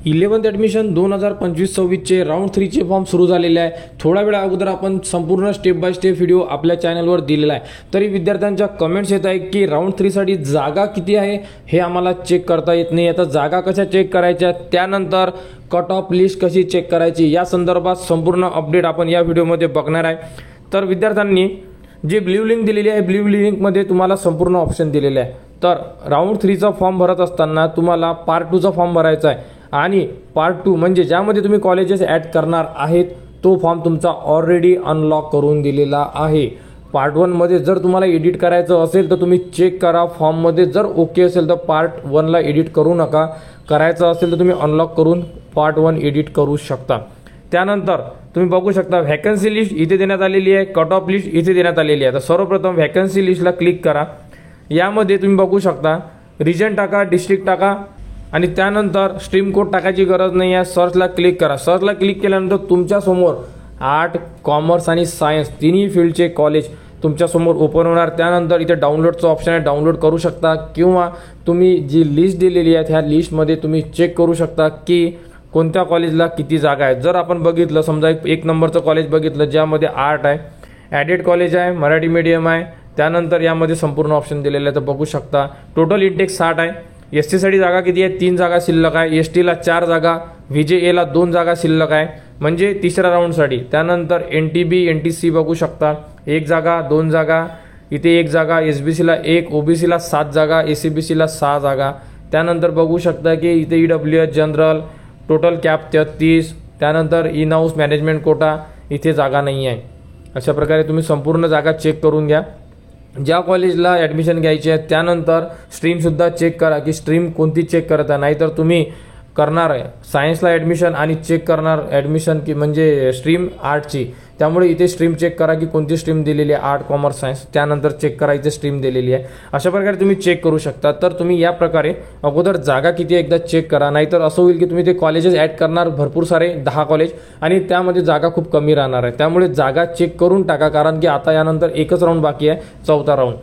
11th admission 2025-26चे round 3चे form सुरू झालेले आहे। थोडा वेळ अगोदर आपण संपूर्ण स्टेप बाय स्टेप व्हिडिओ आपल्या चॅनलवर दिलेला आहे। तरी विद्यार्थ्यांच्या कमेंट्स येत आहे की राऊंड 3 साठी जागा किती आहे हे आम्हाला चेक करता येत नाही। आता जागा कशा चेक करायच्या, त्यानंतर कट ऑफ लिस्ट कशी चेक करायची, या संदर्भात संपूर्ण अपडेट आपण या व्हिडिओमध्ये बघणार आहे। तर विद्यार्थ्यांनी जी ब्ल्यू लिंक दिलेली आहे, ब्ल्यू लिंकमध्ये तुम्हाला संपूर्ण ऑप्शन दिलेले आहे। तर राऊंड 3चा फॉर्म भरत असताना तुम्हाला पार्ट 2चा फॉर्म भरायचा आहे आणि पार्ट 2 म्हणजे ज्यामध्ये तुम्ही कॉलेजेस ॲड करणार आहेत तो फॉर्म तुमचा ऑलरेडी अनलॉक करून दिलेला आहे। पार्ट 1 मध्ये जर तुम्हाला एडिट करायचं असेल तर तुम्ही चेक करा फॉर्ममध्ये, जर ओके असेल तर पार्ट 1 ला एडिट करू नका, करायचं असेल तर तुम्ही अनलॉक करून पार्ट 1 एडिट करू शकता। त्यानंतर तुम्ही बघू शकता व्हॅकन्सी लिस्ट इथे देण्यात आलेली आहे, कट ऑफ लिस्ट इथे देण्यात आलेली आहे। तर सर्वप्रथम व्हॅकन्सी लिस्टला क्लिक करा। यामध्ये तुम्ही बघू शकता रिजन टाका, डिस्ट्रिक्ट टाका आणि त्यानंतर स्ट्रीम कोड टाकायची गरज नाही आहे। सर्चला क्लिक करा। सर्चला क्लिक केल्यानंतर तुमच्या समोर आर्ट, कॉमर्स आणि सायन्स तिन्ही फील्डचे कॉलेज तुमच्या समोर ओपन होणार। त्यानंतर इथे डाउनलोडचं ऑप्शन आहे, डाउनलोड करू शकता किंवा तुम्ही जी लिस्ट दिलेली आहे त्या लिस्टमध्ये तुम्ही चेक करू शकता की कोणत्या कॉलेजला किती जागा आहेत। जर आपण बघितलं, समजा एक नंबरचं कॉलेज बघितलं ज्यामध्ये आर्ट आहे, ॲडेड कॉलेज आहे, मराठी मीडियम आहे, त्यानंतर यामध्ये संपूर्ण ऑप्शन दिलेले आहे। तर बघू शकता टोटल इंटेक 60 आहे। एसटी साठी जागा किती आहे, 3 जागा शिल्लक आहे। एसटीला 4 जागा, व्हीजेएला 2 जागा शिल्लक आहे म्हणजे तिसऱ्या राऊंडसाठी। त्यानंतर एनटीबी, एनटीसी बघू शकता 1 जागा, 2 जागा, इथे 1 जागा, एसबीसीला 1, ओबीसीला 7 जागा, एसीबीसीला 6 जागा। त्यानंतर बघू शकता की इथे ईडब्ल्यूएस जनरल टोटल कॅप 33, त्यानंतर इन हाऊस मॅनेजमेंट कोटा इथे जागा नाही आहे। अशा प्रकारे तुम्ही संपूर्ण जागा चेक करून घ्या ज्या कॉलेजला ॲडमिशन घ्यायची आहे। त्यानंतर स्ट्रीमसुद्धा चेक करा की स्ट्रीम कोणती चेक करत आहे, नाहीतर तुम्ही करणार आहे सायन्सला ॲडमिशन आणि चेक करणार ॲडमिशन की म्हणजे स्ट्रीम आर्टची, त्यामुळे इथे स्ट्रीम चेक करा की कोणती स्ट्रीम दिलेली आहे, आर्ट, कॉमर्स, सायन्स। त्यानंतर चेक करा इथे स्ट्रीम दिलेली आहे। अशा प्रकारे तुम्ही चेक करू शकता। तर तुम्ही या प्रकारे अगोदर जागा किती एकदा चेक करा, नाहीतर असं होईल की तुम्ही ते कॉलेजेस ॲड करणार भरपूर सारे 10 कॉलेज आणि त्यामध्ये जागा खूप कमी राहणार आहे। त्यामुळे जागा चेक करून टाका, कारण की आता यानंतर एकच राऊंड बाकी आहे, 4था राऊंड।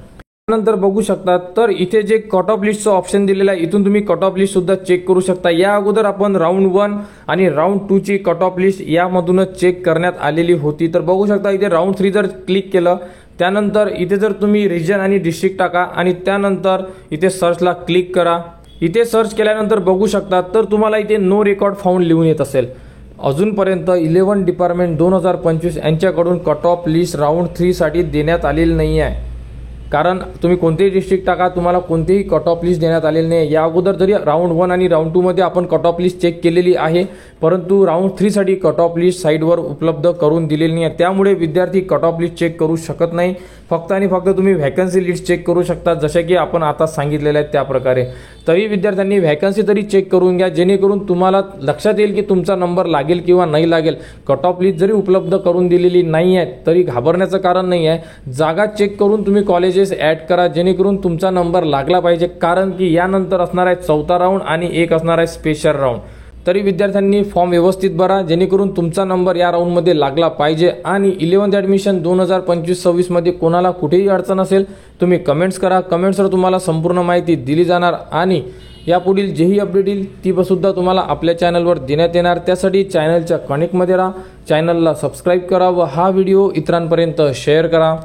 नंतर बघू शकता तर इथे जे कट ऑफ लिस्टचं ऑप्शन दिलेलं आहे, इथून तुम्ही कट ऑफ लिस्ट सुद्धा चेक करू शकता। या अगोदर आपण राऊंड 1 आणि राऊंड 2 ची कट ऑफ लिस्ट यामधूनच चेक करण्यात आलेली होती। तर बघू शकता इथे राऊंड 3 जर क्लिक केलं, त्यानंतर इथे जर तुम्ही रिजन आणि डिस्ट्रिक्ट टाका आणि त्यानंतर इथे सर्चला क्लिक करा। इथे सर्च केल्यानंतर बघू शकता तर तुम्हाला इथे नो रेकॉर्ड फाउंड लिहून येत असेल। अजूनपर्यंत 11 डिपार्टमेंट 2025 यांच्याकडून कट ऑफ लिस्ट राऊंड 3 साठी देण्यात आलेली नाही आहे, कारण तुम्ही कोणतेही डिस्ट्रिक्ट टाका तुम्हाला कोणतेही कट ऑफ लिस्ट देण्यात आलेली नाही। या अगोदर जरी राऊंड 1 आणि राऊंड 2 मध्ये आपण कट ऑफ लिस्ट चेक केलेली आहे, परंतु राऊंड 3 साठी कट ऑफ लिस्ट साईटवर उपलब्ध करून दिलेली नाही आहे। त्यामुळे विद्यार्थी कट ऑफ लिस्ट चेक करू शकत नाही, फक्त आणि फक्त तुम्ही व्हॅकन्सी लिस्ट चेक करू शकता, जसे की आपण आता सांगितलेले आहे त्या प्रकारे। तरी विद्यार्थ्यांनी व्हॅकन्सी तरी चेक करून घ्या, जेणेकरून तुम्हाला लक्षात येईल की तुमचा नंबर लागेल किंवा नाही लागेल। कट ऑफ लिस्ट जरी उपलब्ध करून दिलेली नाही आहे तरी घाबरण्याचं कारण नाही आहे। जागा चेक करून तुम्ही कॉलेजेस ॲड करा, जेणेकरून तुमचा नंबर लागला पाहिजे, कारण की यानंतर असणार आहे 4था राऊंड आणि एक असणार आहे स्पेशल राऊंड। तरी विद्यार्थ्यांनी फॉर्म व्यवस्थित भरा, जेणेकरून तुमचा नंबर या राऊंडमध्ये लागला पाहिजे। आणि 11th ॲडमिशन 2025-26 मध्ये कोणाला कुठेही अडचण असेल तुम्ही कमेंट्स करा, कमेंट्सवर तुम्हाला संपूर्ण माहिती दिली जाणार आणि यापुढील जेही अपडेट येईल ती सुद्धा तुम्हाला आपल्या चॅनलवर देण्यात येणार। त्यासाठी चॅनलच्या कनेक्टमध्ये राहा, चॅनलला सबस्क्राईब करा व हा व्हिडिओ इतरांपर्यंत शेअर करा।